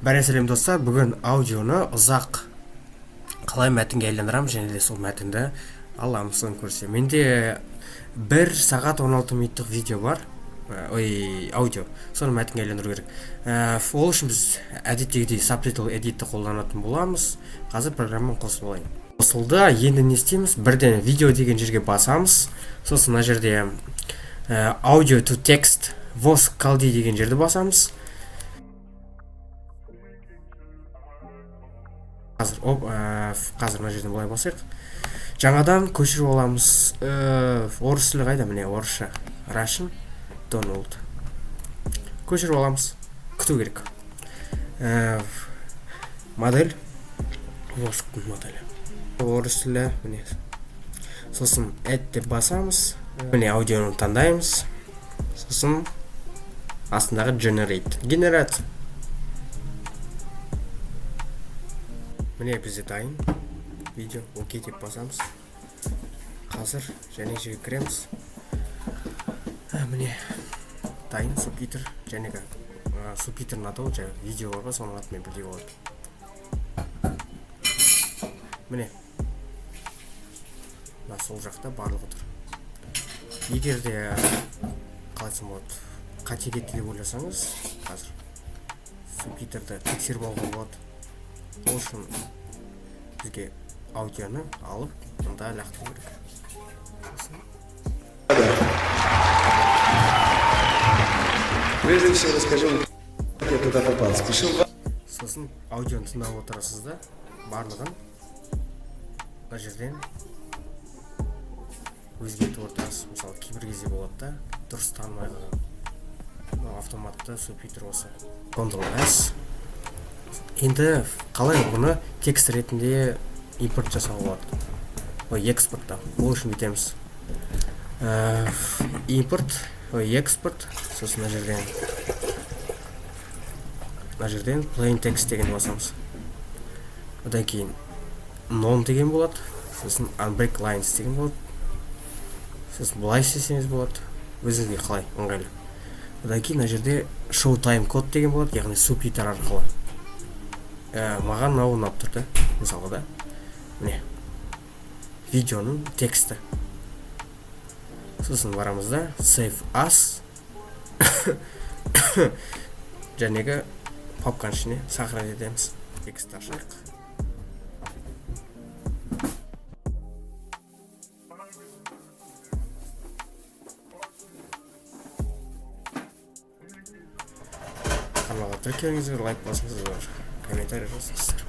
Бәрі сәлем достар, бүгін аудионы ұзақ қалай мәтінге айландырамыз және де сол мәтінді аламыз, соны көрсе. Менде 1 сағат 16 минуттық видео бар, аудио, соны мәтінге айландыру керек. Ол үшін біз әдеттегідей Subtitle Edit'ті қолданатын боламыз. Қазір программаны қосып алайын. Қосылды, енді не істейміз? Бірден видео деген жерге басамыз. Сосын мына жерде Audio to Text voice caldi деген жерді басамыз. Қазір мына жерден былай басайық. Жаңадан көшіріп аламыз. Орыс тілі қайда? Міне орысша. Russian Donald. Көшіріп аламыз. Күту керек. Модель. Воскун моделі. Орыс тілі. Міне. Сосын add деп басамыз. Міне аудионы таңдаймыз. Сосын астындағы generate. Генерация. Міне бізде дайын видео. Окей деп басамыз. Қазір және жерге кіреміз. Міне дайын субтитр және субтитрдің атауы жаңа видео бар, соның атымен бірдей болады. Міне сол жақта барлығы тұр. Егер де қалайсам болады, қате кетті деп ойласаңыз, қазір субтитрді тексеріп алуға болады. Ол үшін бізге аудионы алып, мұнда лақтыру керек. Прежде всего расскажу, как я туда попал. Спешил. Сосын аудионы тыңдап отырасыз да, барлығын мына жерден өзгертіп отырасыз. Мысалы, кейбір кезде болады да, дұрыс танымай қалған. Автоматты субтитр осы. Ctrl+S. Енді қалай бұны текст ретінде импорт жасауға болады? Экспортта. Ол үшін бітеміз. Импорт, экспорт. Сосын мына жерден plain text деген басамыз. Одан кейін none деген болады. Сосын unbreak lines деген болады. Сосын бұлай істесеңіз болады. Өзіңізге қалай ыңғайлы. Одан кейін мына жерде show time code деген болады, яғни субтитр арқылы. Маған мынау ұнап тұрды, мысалы да. Міне видеоның тексті. Сосын барамыз да save as жәнегі папканың ішіне сохранить етеміз. Текстті ашайық. Каналға тіркеліңіздер, лайк басыңыздар, комментарий жазыңыздар.